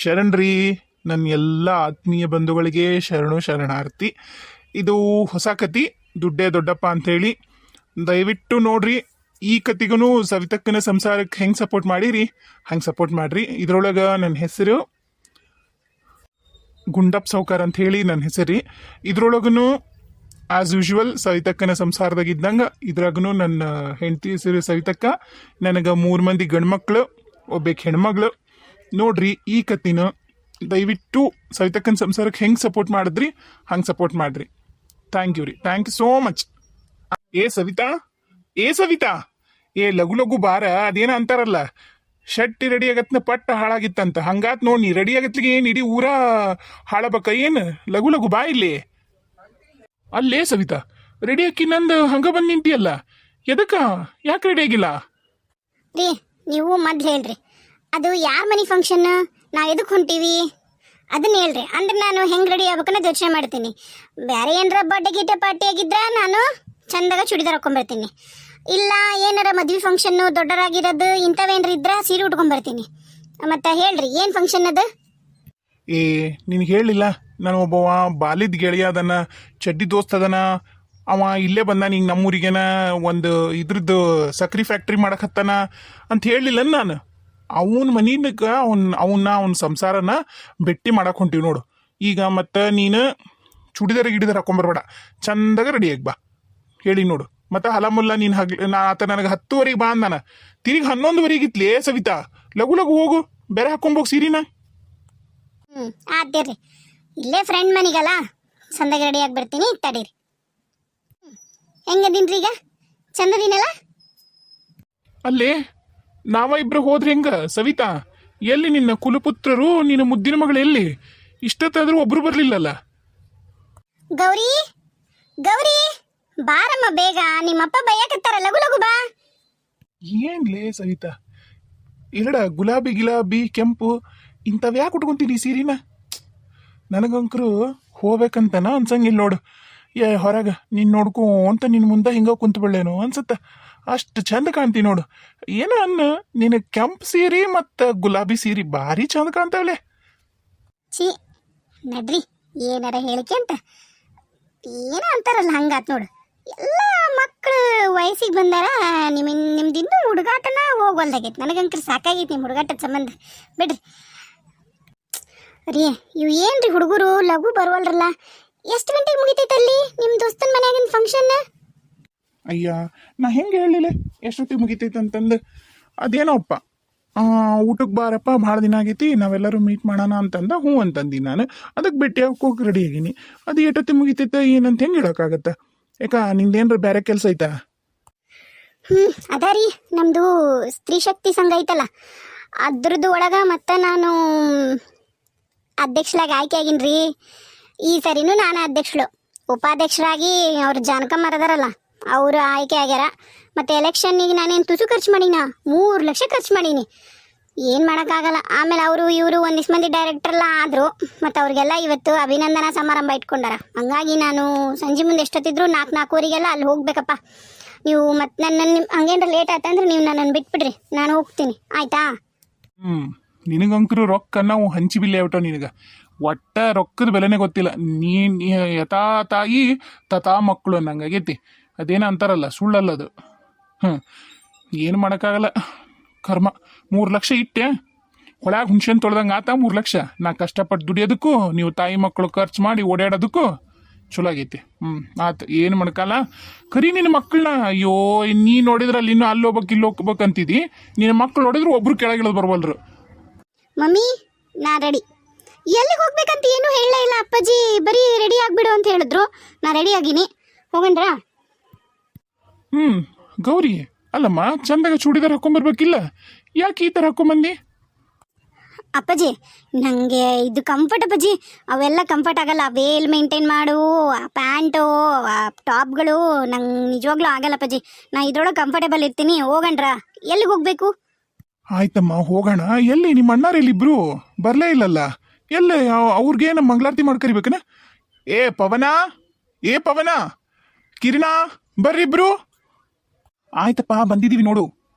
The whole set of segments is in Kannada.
ಶರಣ್ರಿ, ನನ್ನ ಎಲ್ಲ ಆತ್ಮೀಯ ಬಂಧುಗಳಿಗೆ ಶರಣಾರ್ಥಿ. ಇದು ಹೊಸ ಕತಿ, ದುಡ್ಡೇ ದೊಡ್ಡಪ್ಪ ಅಂಥೇಳಿ. ದಯವಿಟ್ಟು ನೋಡ್ರಿ. ಈ ಕತಿಗೂ ಸವಿತಕ್ಕನ ಸಂಸಾರಕ್ಕೆ ಹೆಂಗೆ ಸಪೋರ್ಟ್ ಮಾಡಿರಿ ಹಂಗೆ ಸಪೋರ್ಟ್ ಮಾಡ್ರಿ. ಇದ್ರೊಳಗೆ ನನ್ನ ಹೆಸರು ಗುಂಡಪ್ಪ ಸೌಕರ್ ಅಂತ ಹೇಳಿ ನನ್ನ ಹೆಸರು. ಇದ್ರೊಳಗೂ ಆಸ್ ಯೂಶುವಲ್ ಸವಿತಕ್ಕನ ಸಂಸಾರದಾಗಿದ್ದಂಗೆ ಇದ್ರಾಗೂ ನನ್ನ ಹೆಂಡತಿ ಹೆಸರು ಸವಿತಕ್ಕ. ನನಗೆ 3 ಮಂದಿ ಗಂಡ್ಮಕ್ಳು, ಒಬ್ಬಾಕಿ ಹೆಣ್ಮಗಳು. ನೋಡ್ರಿ ಈ ಕತಿನ ದಯವಿಟ್ಟು ಸವಿತಕ್ಕನ ಸಂಸಾರಕ್ಕೆ ಹೆಂಗೆ ಸಪೋರ್ಟ್ ಮಾಡಿದ್ರಿ ಹಂಗೆ ಸಪೋರ್ಟ್ ಮಾಡ್ರಿ. ಥ್ಯಾಂಕ್ ಯು ರೀ, ಥ್ಯಾಂಕ್ ಯು ಸೋ ಮಚ್. ಏ ಸವಿತಾ, ಏ ಲಘು ಲಘು ಬಾರ. ಅದೇನ ಅಂತಾರಲ್ಲ, ಶಟ್ಟಿ ರೆಡಿ ಆಗತ್ನ ಪಟ್ಟ ಹಾಳಾಗಿತ್ತಂತ. ಹಂಗಾತ್ ನೋಡಿ, ರೆಡಿ ಆಗತ್ಲಿಗೆ ಏನು ಇಡೀ ಊರ ಹಾಳಬೇಕ ಏನು? ಲಘು ಲಘು ಬಾ ಇಲ್ಲಿ. ಅಲ್ಲೇ ಸವಿತಾ, ರೆಡಿ ಹಾಕಿ ನಂದು ಹಂಗ ಬಂದು ನಿಂತಿಯಲ್ಲ, ಎದಕ್ಕ? ಯಾಕೆ ರೆಡಿ ಆಗಿಲ್ಲ? ರೀ, ನೀವು ಮೊದ್ಲು ಹೇಳ್ರಿ, ಅದು ಯಾರ ಮನೆ ಫಂಕ್ಷನ್, ನಾವು ಎದಕ್ಕೆ ಹೊಂಟೀವಿ ಅದನ್ನ ಹೇಳ್ರಿ. ಅಂದ್ರೆ ನಾನು ಹೆಂಗೆ ರೆಡಿ ಆಗ್ಬೇಕನ್ನ ಯೋಚನೆ ಮಾಡ್ತೀನಿ. ಬೇರೆ ಏನಾರ ಬರ್ಡೇ ಗೀಟೆ ಪಾರ್ಟಿ ಆಗಿದ್ರ ನಾನು ಚಂದಾಗ ಚೂಡಿದಾರ್ ಹಾಕೊಂಡ್ಬರ್ತೀನಿ. ಇಲ್ಲ ಏನಾರ ಮದ್ವೆ ಫಂಕ್ಷನ್ನು ದೊಡ್ಡರಾಗಿರೋದು ಇಂಥವೇನ್ರ ಇದ್ರ ಸೀರೆ ಉಟ್ಕೊಂಡ್ಬರ್ತೀನಿ. ಮತ್ತೆ ಹೇಳ್ರಿ, ಏನು ಫಂಕ್ಷನ್ ಅದು? ಏ ನಿನಗೆ ಹೇಳಿಲ್ಲ, ನಾನು ಒಬ್ಬವ ಬಾಲಿದ್ ಗೆಳೆಯ ಅದನ್ನ, ಚಡ್ಡಿ ದೋಸ್ತ್ ಅದನ. ಅವ ಇಲ್ಲೇ ಬಂದ, ನಿಂಗೆ ನಮ್ಮೂರಿಗೆನ ಒಂದು ಇದ್ರದ್ದು ಸಕ್ರಿ ಫ್ಯಾಕ್ಟ್ರಿ ಮಾಡಕತ್ತಾನ ಅಂತ ಹೇಳಿಲ್ಲ ನಾನು. ಅವನ ಮನಿಗ ಅವನ ಸಂಸಾರನ ಭೇಟಿ ಮಾಡಕ್ ಹೊಂಟಿವಿ ನೋಡು. ಈಗ ಮತ್ತೆ ನೀನು ಚೂಡಿದಾರ ಹಾಕೊಂಬರ್ಬೇಡ, ಚಂದಾಗ ರೆಡಿ ಆಗಿ ಬಾ. ಹೇಳಿ ನೋಡು. ಮತ್ತೆ ಹಲಮುಲ್ಲ ನೀನು ಆತ ನನಗೆ 10:00 ಬಾ ಅಂದಾನ. ತಿರುಗಿ 11:00 ಇತ್ಲೇ ಸವಿತಾ. ಲಘು ಲಘು ಹೋಗು, ಬೇರೆ ಹಾಕೊಂಬೋಗಿ ಸೀರಿನ. ಆದ್ರಿ, ಇಲ್ಲೇ ಫ್ರೆಂಡ್ ಮನಿಗಲ್ಲ, ಚಂದಾಗ ರೆಡಿ ಆಗಿ ಬರ್ತೀನಿ, ತಡೀರಿ. ಹೆಂಗದೀನ್ರಿ ಈಗ? ಚಂದದಿನಲ್ಲ? ಅಲ್ಲೇ ನಾವ ಇಬ್ರು ಹೋದ್ರೆ ಹೆಂಗ ಸವಿತಾ? ಎಲ್ಲಿ ನಿನ್ನ ಕುಲಪುತ್ರರು, ನಿನ್ನ ಮುದ್ದಿನ ಮಗಳು ಎಲ್ಲಿ? ಇಷ್ಟತ್ತಾದ್ರೂ ಒಬ್ರು ಬರ್ಲಿಲ್ಲಲ್ಲ. ಗೌರಿ, ಬಾರಮ್ಮ ಬೇಗ, ನಿಮ್ಮಪ್ಪ ಬೈಯಕತ್ತಾರ, ಲಘು ಲಘು ಬಾ. ಏನ್ಲೇ ಸವಿತಾ, ಎರಡ ಗುಲಾಬಿ ಕೆಂಪು ಇಂಥವ್ ಯಾಕೆ ಉಟ್ಕೊಂತೀನಿ ಸೀರಿನ? ನನಗಂಕರು ಹೋಗ್ಬೇಕಂತನ ಅನ್ಸಂಗಿಲ್ಲ ನೋಡು. ಹೊರಗೆ ನೀನು ನೋಡ್ಕೊಂತ ನಿನ್ನ ಮುಂದೆ ಹಿಂಗ ಕುಂತ್ಬಿಡ್ಲೇನೋ ಅನ್ಸತ್ತ. ಅಷ್ಟು ಚಂದ ಕಾಣ್ತಿ ನೋಡು. ಏನೋ ನಿನ್ನ ಕೆಂಪು ಸೀರೆ ಮತ್ತು ಗುಲಾಬಿ ಸೀರೆ ಭಾರಿ ಚಂದ ಕಾಣ್ತಾವಲೆ. ಛೀ ನಡ್ರಿ, ಏನಾರ ಹೇಳಿಕೆ ಅಂತ ಏನೋ ಅಂತಾರಲ್ಲ, ಹಂಗಾತ್ ನೋಡು. ಎಲ್ಲ ಮಕ್ಕಳು ವಯಸ್ಸಿಗೆ ಬಂದಾರ, ನಿಮ್ದಿನ್ನೂ ಹುಡುಗಾಟನ ಹೋಗೋಲ್ದಾಗೈತಿ. ನನಗಂಕರು ಸಾಕಾಗೈತಿ ನಿಮ್ಮ ಹುಡುಗಾಟದ ಸಂಬಂಧ. ಬಿಡ್ರಿ ರೀ, ಇವು ಏನ್ರಿ ಹುಡುಗರು ಲಘು ಬರುವಲ್ರಲ್ಲ. ಎಷ್ಟು ಗಂಟೆಗೆ ಮುಗಿತೈತಲ್ಲಿ ನಿಮ್ಮ ದೋಸ್ತನ ಮನ್ಯಾಗಿನ ಫಂಕ್ಷನ್? ಅಯ್ಯ, ನಾ ಹೆಂಗೆ ಹೇಳಿಲ್ಲ ಎಷ್ಟೊತ್ತಿಗೆ ಮುಗಿತೈತೆ ಅಂತಂದು. ಅದೇನೋ ಅಪ್ಪ, ಊಟಕ್ಕೆ ಬಾರಪ್ಪ, ಭಾಳ ದಿನ ಆಗೈತಿ, ನಾವೆಲ್ಲರೂ ಮೀಟ್ ಮಾಡೋಣ ಅಂತಂದ. ಹ್ಞೂ ಅಂತಂದಿ ನಾನು. ಅದಕ್ಕೆ ಭೇಟಿ ಹೋಗಿ ರೆಡಿ ಆಗೀನಿ. ಅದು ಎಷ್ಟೊತ್ತಿಗೆ ಮುಗಿತೈತೆ ಏನಂತ ಹೆಂಗೆ ಹೇಳೋಕ್ಕಾಗತ್ತೆ? ಯಾಕ ನಿಂದೇನ್ರ ಬೇರೆ ಕೆಲಸ ಐತಾ? ಅದ ರೀ, ನಮ್ಮದು ಸ್ತ್ರೀ ಶಕ್ತಿ ಸಂಘ ಐತಲ್ಲ, ಅದ್ರದ್ದು ಒಳಗೆ ಮತ್ತೆ ನಾನು ಅಧ್ಯಕ್ಷರಾಗಿ ಆಯ್ಕೆ ಆಗೀನಿ. ಈ ಸರಿನೂ ನಾನು ಅಧ್ಯಕ್ಷಳು. ಉಪಾಧ್ಯಕ್ಷರಾಗಿ ಅವ್ರು ಜಾನಕಮ್ಮರ್ ಅದಾರಲ್ಲ, ಅವರು ಆಯ್ಕೆ ಆಗ್ಯಾರ. ಮತ್ತು ಎಲೆಕ್ಷನ್ನಿಗೆ ನಾನೇನು ತುಸು ಖರ್ಚು ಮಾಡೀನ, 3 ಲಕ್ಷ ಖರ್ಚು ಮಾಡೀನಿ. ಏನು ಮಾಡೋಕ್ಕಾಗಲ್ಲ. ಆಮೇಲೆ ಅವರು ಇವರು ಒಂದಿಷ್ಟು ಮಂದಿ ಡೈರೆಕ್ಟರ್ಲ್ಲ ಆದರು, ಮತ್ತು ಅವ್ರಿಗೆಲ್ಲ ಇವತ್ತು ಅಭಿನಂದನಾ ಸಮಾರಂಭ ಇಟ್ಕೊಂಡಾರ. ಹಂಗಾಗಿ ನಾನು ಸಂಜೆ ಮುಂದೆ ಎಷ್ಟೊತ್ತಿದ್ರು 4:00-4:00ವರೆಗೆಲ್ಲ ಅಲ್ಲಿ ಹೋಗ್ಬೇಕಪ್ಪ. ನೀವು ಮತ್ತು ನನ್ನ ಹಂಗೇನ್ರ ಲೇಟ್ ಆಯ್ತಂದ್ರೆ ನೀವು ನನ್ನನ್ನು ಬಿಟ್ಬಿಡ್ರಿ, ನಾನು ಹೋಗ್ತೀನಿ, ಆಯಿತಾ? ನಿನಗಂಕರು ರೊಕ್ಕ ನಾವು ಹಂಚಿ ಬಿಲ್ಲೆ ಔಟೋ. ನಿನಗೆ ಒಟ್ಟ ರೊಕ್ಕದ ಬೆಲೆನೇ ಗೊತ್ತಿಲ್ಲ. ನೀನು ಯಥಾ ತಾಯಿ ತಥಾ ಮಕ್ಕಳು ಅನ್ನಂಗಾಗೈತಿ. ಅದೇನ ಅಂತಾರಲ್ಲ, ಸುಳ್ಳಲ್ಲದು. ಏನು ಮಾಡೋಕ್ಕಾಗಲ್ಲ, ಕರ್ಮ. 3 ಲಕ್ಷ ಇಟ್ಟೆ, ಹೊಳ್ಯಾಗ ಹುಣ್ಸೆನ್ ತೊಳ್ದಂಗೆ ಆತ 3 ಲಕ್ಷ. ನಾ ಕಷ್ಟಪಟ್ಟು ದುಡಿಯೋದಕ್ಕೂ ನೀವು ತಾಯಿ ಮಕ್ಕಳು ಖರ್ಚು ಮಾಡಿ ಓಡಾಡೋದಕ್ಕೂ ಚಲೋ ಆಗೈತಿ. ಆತು, ಏನು ಮಾಡೋಕ್ಕಲ್ಲ. ಕರಿ ನಿನ್ನ ಮಕ್ಕಳನ್ನ. ಅಯ್ಯೋ, ನೀ ನೋಡಿದ್ರಲ್ಲಿ ಇನ್ನೂ ಅಲ್ಲಿ ಹೋಗ್ಬೇಕು ಇಲ್ಲಿ ಹೋಗ್ಬೇಕು ಅಂತಿದ್ದಿ. ನಿನ್ನ ಮಕ್ಕಳು ನೋಡಿದ್ರು ಒಬ್ರು ಕೆಳಗಿಳೋದು ಬರ್ವಲ್ರು. ಮಮ್ಮಿ, ನಾ ರೆಡಿ. ಎಲ್ಲಿಗೆ ಹೋಗ್ಬೇಕಂತ ಏನೂ ಹೇಳಲೇ ಇಲ್ಲ ಅಪ್ಪಾಜಿ. ಬರೀ ರೆಡಿ ಆಗಿಬಿಡು ಅಂತ ಹೇಳಿದ್ರು. ನಾ ರೆಡಿ ಆಗೀನಿ, ಹೋಗಣ್ರಾ? ಗೌರಿ, ಅಲ್ಲಮ್ಮ, ಚಂದಾಗ ಚೂಡಿದಾರ ಹಾಕೊಂಬರ್ಬೇಕಿಲ್ಲ, ಯಾಕೆ ಈ ಥರ ಹಾಕೊಂಬಂದಿ? ಅಪ್ಪಾಜಿ, ನನಗೆ ಇದು ಕಂಫರ್ಟ್ ಅಪ್ಪಾಜಿ. ಅವೆಲ್ಲ ಕಂಫರ್ಟ್ ಆಗಲ್ಲ. ವೇಲ್ ಮೇಂಟೈನ್ ಮಾಡು, ಆ ಪ್ಯಾಂಟು, ಆ ಟಾಪ್ಗಳು ನಂಗೆ ನಿಜವಾಗ್ಲೂ ಆಗಲ್ಲ ಅಪ್ಪಾಜಿ. ನಾ ಇದ್ರೊಳಗೆ ಕಂಫರ್ಟೇಬಲ್ ಇರ್ತೀನಿ. ಹೋಗಣ್ರಾ? ಎಲ್ಲಿಗೆ ಹೋಗ್ಬೇಕು? ಆಯ್ತಮ್ಮ, ಹೋಗೋಣ. ಎಲ್ಲಿ ನಿಮ್ಮ ಅಣ್ಣಾರ ಇಲ್ಲಿಬ್ರು ಬರಲೇ ಇಲ್ಲಲ್ಲ? ಎಲ್ಲ ಅವ್ರಿಗೆ ನಮ್ಮ ಮಂಗಳಾರತಿ ಮಾಡ್ಕರಿಬೇಕನ? ಏ ಪವನ, ಕಿರಣ, ಬರ್ರಿಬ್ರು. ಆಯ್ತಪ್ಪ, ಬಂದಿದ್ದೀವಿ ನೋಡು.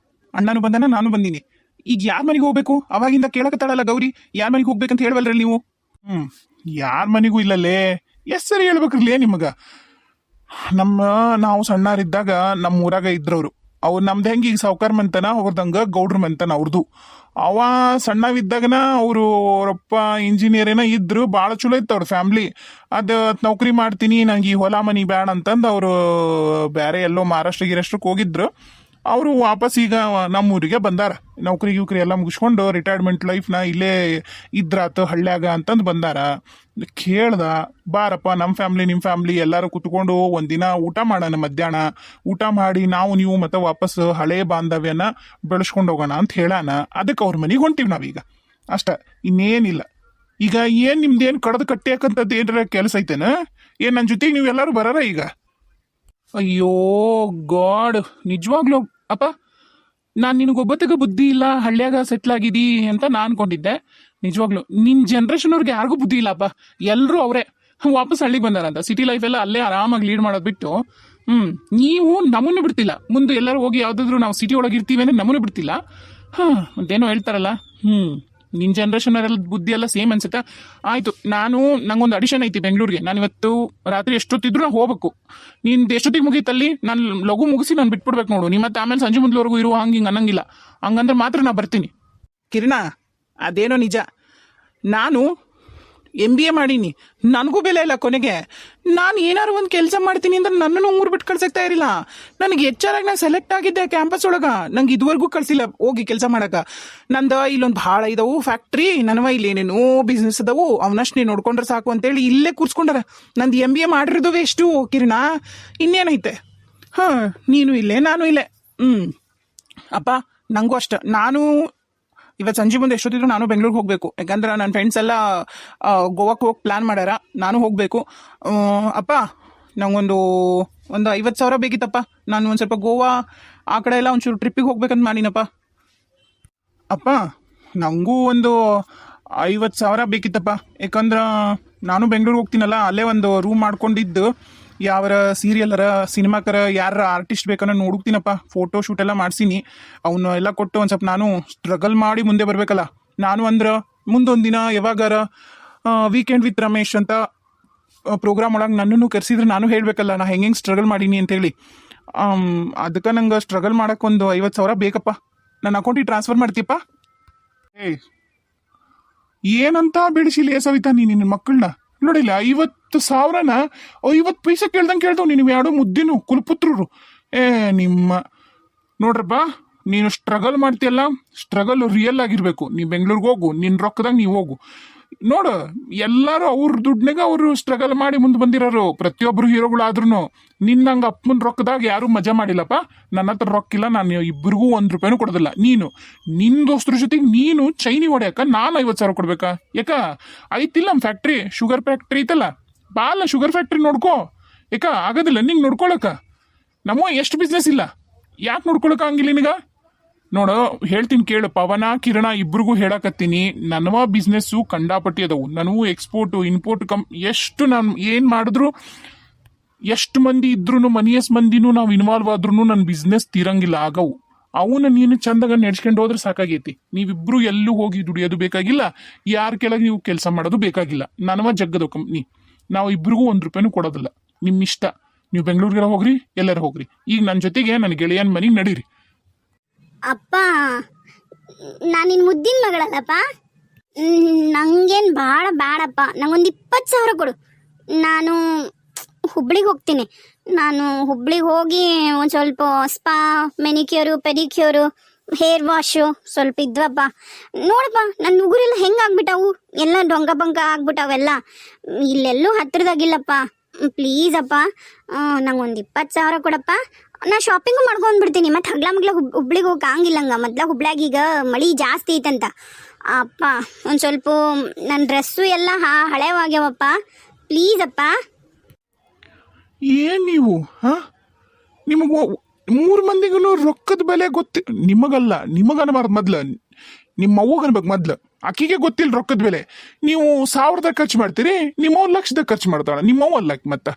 ಅಣ್ಣನೂ ಬಂದನ, ನಾನು ಬಂದೀನಿ. ಈಗ ಯಾರ ಮನೆಗೆ ಹೋಗ್ಬೇಕು? ಅವಾಗಿಂದ ಕೇಳಕತ್ತಾಳಲ್ಲ ಗೌರಿ, ಯಾರ ಮನೆಗೆ ಹೋಗ್ಬೇಕಂತ ಹೇಳ್ವಲ್ರಿ ನೀವು? ಯಾರ ಮನೆಗೂ ಇಲ್ಲಲ್ಲೇ, ಎಸ್ ಸರಿ ಹೇಳ್ಬೇಕ್ರಲ್ಲೇ ನಿಮಗ. ನಾವು ಸಣ್ಣರಿದ್ದಾಗ ನಮ್ಮ ಊರಾಗ ಇದ್ರವ್ರು. ಅವ್ರು ನಮ್ದು ಹೆಂಗೆ ಈಗ ಸಾವ್ಕಾರ ಮಂತನ, ಅವ್ರದಂಗ ಗೌಡ್ರ ಮಂತನ ಅವ್ರದ್ದು. ಅವ ಸಣ್ಣವಿದ್ದಾಗನ ಅವರಪ್ಪ ಇಂಜಿನಿಯರ್ ಏನೋ ಇದ್ರು, ಭಾಳ ಚಲೋ ಇತ್ತು ಅವ್ರ ಫ್ಯಾಮ್ಲಿ. ಅದು ನೌಕರಿ ಮಾಡ್ತೀನಿ, ನಂಗೆ ಈ ಹೊಲ ಮನಿ ಬೇಡ ಅಂತಂದು ಅವರು ಬೇರೆ ಎಲ್ಲೋ ಮಹಾರಾಷ್ಟ್ರ ಗಿರಾಷ್ಟ್ರಕ್ಕೆ ಹೋಗಿದ್ರು. ಅವರು ವಾಪಸ್ ಈಗ ನಮ್ಮೂರಿಗೆ ಬಂದಾರ. ನೌಕರಿ ಗಿವ್ಕರಿ ಎಲ್ಲ ಮುಗಿಸ್ಕೊಂಡು ರಿಟೈರ್ಮೆಂಟ್ ಲೈಫ್ನ ಇಲ್ಲೇ ಇದ್ರಾತು ಹಳ್ಳ್ಯಾಗ ಅಂತಂದು ಬಂದಾರ. ಕೇಳ್ದ, ಬಾರಪ್ಪ ನಮ್ಮ ಫ್ಯಾಮ್ಲಿ ನಿಮ್ಮ ಫ್ಯಾಮ್ಲಿ ಎಲ್ಲರೂ ಕುತ್ಕೊಂಡು ಒಂದಿನ ಊಟ ಮಾಡೋಣ, ಮಧ್ಯಾಹ್ನ ಊಟ ಮಾಡಿ ನಾವು ನೀವು ಮತ್ತೆ ವಾಪಸ್ ಹಳೆ ಬಾಂಧವ್ಯನ ಬೆಳೆಸ್ಕೊಂಡು ಹೋಗೋಣ ಅಂತ ಹೇಳಾನ. ಅದಕ್ಕೆ ಅವ್ರ ಮನೆಗೆ ಹೊಂಟಿವಿ ನಾವೀಗ, ಅಷ್ಟ, ಇನ್ನೇನಿಲ್ಲ. ಈಗ ಏನ್ ನಿಮ್ದೇನು ಕಡ್ದು ಕಟ್ಟಿ ಹಾಕಂತದ್ದು ಏನಾರ ಕೆಲಸ ಐತೇನ? ಏನ್ ನನ್ನ ಜೊತೆಗೆ ನೀವು ಎಲ್ಲರೂ ಬರಾರ ಈಗ? ಅಯ್ಯೋ ಗಾಡ್, ನಿಜವಾಗ್ಲೂ ಅಪ್ಪ, ನಾನು ನಿನಗೊಬ್ಬತ್ತಿಗೆ ಬುದ್ಧಿ ಇಲ್ಲ, ಹಳ್ಳ್ಯಾಗ ಸೆಟ್ಲ್ ಆಗಿದಿ ಅಂತ ನಾ ಅನ್ಕೊಂಡಿದ್ದೆ. ನಿಜವಾಗ್ಲು ನಿನ್ ಜನ್ರೇಷನ್ ಅವ್ರಿಗೆ ಯಾರಿಗೂ ಬುದ್ಧಿ ಇಲ್ಲಪ್ಪ. ಎಲ್ಲರೂ ಅವರೇ ವಾಪಸ್ ಹಳ್ಳಿಗೆ ಬಂದಾರಂತ. ಸಿಟಿ ಲೈಫ್ ಎಲ್ಲ ಅಲ್ಲೇ ಆರಾಮಾಗಿ ಲೀಡ್ ಮಾಡೋದು ಬಿಟ್ಟು ನೀವು ನಮ್ಮನ್ನು ಬಿಡ್ತಿಲ್ಲ. ಮುಂದೆ ಎಲ್ಲರೂ ಹೋಗಿ ಯಾವ್ದಾದ್ರು ನಾವು ಸಿಟಿ ಒಳಗೆ ಇರ್ತೀವಿ ಅಂದ್ರೆ ನಮ್ಮನ್ನು ಬಿಡ್ತಿಲ್ಲ. ಮತ್ತೇನೋ ಹೇಳ್ತಾರಲ್ಲ, ನಿನ್ ಜನ್ರೇಷನ್ ಅವರೆಲ್ಲ ಬುದ್ಧಿ ಎಲ್ಲ ಸೇಮ್ ಅನ್ಸುತ್ತೆ. ಆಯ್ತು, ನಂಗೊಂದು ಅಡಿಷನ್ ಐತಿ ಬೆಂಗಳೂರಿಗೆ. ನಾನು ಇವತ್ತು ರಾತ್ರಿ ಎಷ್ಟೊತ್ತಿದ್ರು ನಾ ಹೋಗ್ಬೇಕು. ನಿಂದು ಎಷ್ಟೊತ್ತಿಗೆ ಮುಗೀತಲ್ಲಿ? ನಾನು ಲಘು ಮುಗಿಸಿ ನಾನು ಬಿಟ್ಬಿಡ್ಬೇಕು ನೋಡು. ನಿಮ್ಮ ಮತ್ತೆ ಆಮೇಲೆ ಸಂಜೆ ಮುಂದ್ವರೆಗೂ ಇರುವ ಹಿಂಗೆ ಅನ್ನಂಗಿಲ್ಲ. ಹಂಗಂದ್ರೆ ಮಾತ್ರ ನಾ ಬರ್ತೀನಿ. ಕಿರಣ, ಅದೇನೋ ನಿಜ, ನಾನು MBA ಮಾಡೀನಿ, ನನಗೂ ಬೆಲೆ ಇಲ್ಲ ಕೊನೆಗೆ. ನಾನು ಏನಾರು ಒಂದು ಕೆಲಸ ಮಾಡ್ತೀನಿ ಅಂದ್ರೆ ನನ್ನನ್ನು ಊರು ಬಿಟ್ಟು ಕಳ್ಸಕ್ತಾ ಇರಲಿಲ್ಲ. ನನಗೆ ಹೆಚ್ಚಾರಾಗಿ ನಾನು ಸೆಲೆಕ್ಟ್ ಆಗಿದ್ದೆ ಕ್ಯಾಂಪಸ್ ಒಳಗೆ. ನಂಗೆ ಇದುವರೆಗೂ ಕಳ್ಸಿಲ್ಲ ಹೋಗಿ ಕೆಲಸ ಮಾಡಕ್ಕೆ. ನಂದು ಇಲ್ಲೊಂದು ಭಾಳ ಇದಾವು ಫ್ಯಾಕ್ಟ್ರಿ, ನನವ ಇಲ್ಲಿ ಏನೇನೋ ಬಿಸ್ನೆಸ್ ಅದಾವು, ಅವನಷ್ಟು ನೀನು ನೋಡ್ಕೊಂಡ್ರೆ ಸಾಕು ಅಂತೇಳಿ ಇಲ್ಲೇ ಕೂರ್ಸ್ಕೊಂಡಾರ. ನಂದು MBA ಮಾಡಿರೋದು ವೇಸ್ಟು ಕಿರಣ, ಇನ್ನೇನೈತೆ? ನೀನು ಇಲ್ಲೇ ನಾನು ಇಲ್ಲೇ. ಅಪ್ಪ, ನನಗೂ ಅಷ್ಟ. ನಾನು ಇವತ್ತು ಸಂಜೆ ಮುಂದೆ ಎಷ್ಟೊತ್ತಿದ್ರು ನಾನು ಬೆಂಗಳೂರಿಗೆ ಹೋಗಬೇಕು. ಯಾಕಂದ್ರೆ ನನ್ನ ಫ್ರೆಂಡ್ಸ್ ಎಲ್ಲ ಗೋವಾಕ್ಕೆ ಹೋಗಿ ಪ್ಲ್ಯಾನ್ ಮಾಡ್ಯಾರ, ನಾನು ಹೋಗಬೇಕು. ಅಪ್ಪ, ನಂಗೊಂದು 50,000 ಬೇಕಿತ್ತಪ್ಪ. ನಾನು ಒಂದು ಸ್ವಲ್ಪ ಗೋವಾ ಆ ಕಡೆ ಎಲ್ಲ ಒಂಚೂರು ಟ್ರಿಪ್ಪಿಗೆ ಹೋಗ್ಬೇಕಂತ ಮಾಡಿನಪ್ಪ. ಅಪ್ಪ, ನನಗೂ ಒಂದು 50,000 ಬೇಕಿತ್ತಪ್ಪ. ಯಾಕಂದ್ರೆ ನಾನು ಬೆಂಗಳೂರಿಗೆ ಹೋಗ್ತೀನಲ್ಲ, ಅಲ್ಲೇ ಒಂದು ರೂಮ್ ಮಾಡ್ಕೊಂಡಿದ್ದು ಯಾವರ ಸೀರಿಯಲ್ರ ಸಿನಿಮಾಕರ ಯಾರ ಆರ್ಟಿಸ್ಟ್ ಬೇಕನ್ನ ನೋಡುತ್ತೀನಪ್ಪ. ಫೋಟೋ ಶೂಟ್ ಎಲ್ಲ ಮಾಡ್ಸೀನಿ. ಅವನ್ನ ಎಲ್ಲ ಕೊಟ್ಟು ಒಂದು ಸ್ವಲ್ಪ ನಾನು ಸ್ಟ್ರಗಲ್ ಮಾಡಿ ಮುಂದೆ ಬರಬೇಕಲ್ಲ. ನಾನು ಅಂದ್ರೆ ಮುಂದೊಂದು ದಿನ ಯಾವಾಗಾರ ವೀಕೆಂಡ್ ವಿತ್ ರಮೇಶ್ ಅಂತ ಪ್ರೋಗ್ರಾಮ್ ಒಳಗೆ ನನ್ನನ್ನು ಕರೆಸಿದ್ರೆ ನಾನು ಹೇಳಬೇಕಲ್ಲ ನಾ ಹೆಂಗೆ ಸ್ಟ್ರಗಲ್ ಮಾಡೀನಿ ಅಂತೇಳಿ. ಅದಕ್ಕೆ ನಂಗೆ ಸ್ಟ್ರಗಲ್ ಮಾಡೋಕ್ಕೊಂದು 50,000 ಬೇಕಪ್ಪ. ನನ್ನ ಅಕೌಂಟಿಗೆ ಟ್ರಾನ್ಸ್ಫರ್ ಮಾಡ್ತೀಯಪ್ಪ? ಏನಂತ ಬೆಳೆಸಿಲ್ಲ ಸವಿತಾ ನಿನ್ನ ಮಕ್ಕಳನ್ನ ನೋಡಿಲ್ಲ. 50,000ನ 50 ಪೈಸೆ ಕೇಳ್ದಂಗೆ ಕೇಳ್ದವ್ ನೀನು ಎರಡು ಮುದ್ದಿನು ಕುಲಪುತ್ರರು. ನಿಮ್ಮ ನೋಡ್ರಪ್ಪ, ನೀನು ಸ್ಟ್ರಗಲ್ ಮಾಡ್ತೀಯಲ್ಲ, ಸ್ಟ್ರಗಲ್ ರಿಯಲ್ ಆಗಿರ್ಬೇಕು. ನೀ ಬೆಂಗಳೂರಿಗೆ ಹೋಗು, ನಿನ್ನ ರೊಕ್ಕದಾಗ ನೀವು ಹೋಗು. ನೋಡು, ಎಲ್ಲರೂ ಅವ್ರ ದುಡ್ನಾಗ ಅವರು ಸ್ಟ್ರಗಲ್ ಮಾಡಿ ಮುಂದೆ ಬಂದಿರೋರು ಪ್ರತಿಯೊಬ್ಬರು ಹೀರೋಗಳಾದ್ರೂ. ನಿನ್ನಂಗೆ ಅಪ್ಪನ ರೊಕ್ಕದಾಗ ಯಾರೂ ಮಜಾ ಮಾಡಿಲ್ಲಪ್ಪ. ನನ್ನ ಹತ್ರ ರೊಕ್ಕಿಲ್ಲ, ನಾನು ಇಬ್ಬರಿಗೂ ₹1 ಕೊಡೋದಿಲ್ಲ. ನಿನ್ನ ದೋಸ್ತರ ಜೊತೆಗೆ ನೀನು ಚೈನಿ ಹೊಡ್ಯಾಕ ನಾನು 50,000 ಕೊಡ್ಬೇಕಾ? ಯಾಕ ಐತಿಲ್ಲ ನಮ್ಮ ಫ್ಯಾಕ್ಟ್ರಿ, ಶುಗರ್ ಫ್ಯಾಕ್ಟ್ರಿ ಐತಲ್ಲ, ಬಾಲ ಶುಗರ್ ಫ್ಯಾಕ್ಟ್ರಿ ನೋಡ್ಕೋ. ಯಾಕ ಆಗೋದಿಲ್ಲ ನಿಂಗೆ ನೋಡ್ಕೊಳಕ? ನಮ್ಮ ಎಷ್ಟು ಬಿಸ್ನೆಸ್ ಇಲ್ಲ, ಯಾಕೆ ನೋಡ್ಕೊಳಕ ಹಂಗಿಲ್ಲ ನಿನಗ? ನೋಡು, ಹೇಳ್ತೀನಿ ಕೇಳು, ಪವನ ಕಿರಣ ಇಬ್ರಿಗೂ ಹೇಳಕತ್ತೀನಿ. ನನ್ನವ ಬಿಸ್ನೆಸ್ಸು ಕಂಡಾಪಟ್ಟಿ ಅದಾವು. ನನಗೂ ಎಕ್ಸ್ಪೋರ್ಟು ಇಂಪೋರ್ಟ್ ಎಷ್ಟು ನಾನು ಏನು ಮಾಡಿದ್ರು, ಎಷ್ಟು ಮಂದಿ ಇದ್ರೂ ಮನಿಯಸ್ ಮಂದಿನೂ ನಾವು ಇನ್ವಾಲ್ವ್ ಆದ್ರೂ ನನ್ನ ಬಿಸ್ನೆಸ್ ತೀರಂಗಿಲ್ಲ ಆಗವು. ಅವನ್ನ ನೀನು ಚಂದಾಗ ನೆಡ್ಸ್ಕೊಂಡು ಹೋದ್ರೆ ಸಾಕಾಗೈತಿ. ನೀವಿಬ್ರು ಎಲ್ಲೂ ಹೋಗಿ ದುಡಿಯೋದು ಬೇಕಾಗಿಲ್ಲ, ಯಾರ ಕೆಳಗೆ ನೀವು ಕೆಲಸ ಮಾಡೋದು ಬೇಕಾಗಿಲ್ಲ. ನನವ ಜಗ್ಗದ ಕಂಪ್ನಿ. ನಾವು ಇಬ್ರಿಗೂ ₹1 ಕೊಡೋದಿಲ್ಲ. ನಿಮ್ಮ ಇಷ್ಟ, ನೀವು ಬೆಂಗಳೂರಿಗೆ ಹೋಗ್ರಿ, ಎಲ್ಲರೂ ಹೋಗ್ರಿ. ಈಗ ನನ್ನ ಜೊತೆಗೆ ನನ್ನ ಗೆಳೆಯನ ಮನೆಗೆ ನಡೀರಿ. ಅಪ್ಪ, ನಾನು ನಿನ್ನ ಮುದ್ದಿನ ಮಗಳಲ್ಲಪ್ಪ. ನಂಗೇನು ಭಾಳ ಬೇಡಪ್ಪ. ನಂಗೊಂದು 20,000 ಕೊಡು. ನಾನು ಹುಬ್ಳಿಗೆ ಹೋಗ್ತೀನಿ. ನಾನು ಹುಬ್ಳಿಗೆ ಹೋಗಿ ಒಂದು ಸ್ವಲ್ಪ spa, manicure, pedicure, hair wash ಸ್ವಲ್ಪ ಇದ್ವಪ್ಪ. ನೋಡಪ್ಪ, ನನ್ನ ಉಗುರೆಲ್ಲ ಹೆಂಗಾಗ್ಬಿಟ್ಟವು, ಎಲ್ಲ ಡೊಂಗ ಬಂಗ ಆಗ್ಬಿಟ್ಟವೆಲ್ಲ. ಇಲ್ಲೆಲ್ಲೂ ಹತ್ರದಾಗಿಲ್ಲಪ್ಪ. ಪ್ಲೀಸ್ ಅಪ್ಪ, ನಂಗೊಂದು 20,000 ಕೊಡಪ್ಪ. ನಾ ಶಾಪಿಂಗು ಮಾಡ್ಕೊಂಡ್ಬಿಡ್ತೀನಿ. ಮತ್ತು ಹಗ್ಲ ಮಗ್ಲ ಹುಬ್ಳಿಗೆ ಹೋಗಿ ಹಂಗಿಲ್ಲಂಗ. ಮೊದ್ಲ ಹುಬ್ಳ್ಯಾಗ ಈಗ ಮಳೆ ಜಾಸ್ತಿ ಐತಂತ. ಅಪ್ಪ, ಒಂದು ಸ್ವಲ್ಪ ನನ್ನ ಡ್ರೆಸ್ಸು ಎಲ್ಲ ಹಳೆವಾಗ್ಯಾವಪ್ಪ. ಪ್ಲೀಸ್ ಅಪ್ಪ. ಏನು ನೀವು ನಿಮಗೆ 3 ಮಂದಿಗೂ ರೊಕ್ಕದ ಬೆಲೆ ನಿಮಗಲ್ಲ, ನಿಮಗನ್ಬಾರ್ದು. ಮೊದ್ಲು ನಿಮ್ಮ ಅವ್ವಗನ್ಬೇಕು. ಮೊದ್ಲು ಆಕಿಗೆ ಗೊತ್ತಿಲ್ಲ ರೊಕ್ಕದ ಬೆಲೆ. ನೀವು 1,000 ಖರ್ಚು ಮಾಡ್ತೀರಿ, ನಿಮ್ಮವ್ವ 1,00,000 ಖರ್ಚು ಮಾಡ್ತಾಳ. ನಿಮ್ಮವ್ವ ಅಲ್ಲಕ್ಕೆ ಮತ್ತೆ.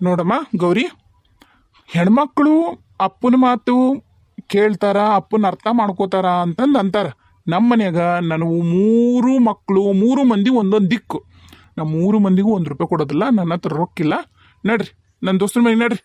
ನೋಡಮ್ಮ ಗೌರಿ, ಹೆಣ್ಮಕ್ಳು ಅಪ್ಪನ ಮಾತು ಕೇಳ್ತಾರ ಅಪ್ಪನ ಅರ್ಥ ಮಾಡ್ಕೋತಾರ ಅಂತಂದು ಅಂತಾರ. ನಮ್ಮ ಮನ್ಯಾಗ ನನವು 3 ಮಕ್ಕಳು 3 ಮಂದಿ ಒಂದೊಂದು ದಿಕ್ಕು. ನಾ 3 ಮಂದಿಗೂ 1 ರೂಪಾಯಿ ಕೊಡೋದಿಲ್ಲ, ನನ್ನ ಹತ್ರ ರೊಕ್ಕಿಲ್ಲ. ನಡ್ರಿ ನನ್ನ ದೋಸ್ತರ ಮನೆ ನಡ್ರಿ.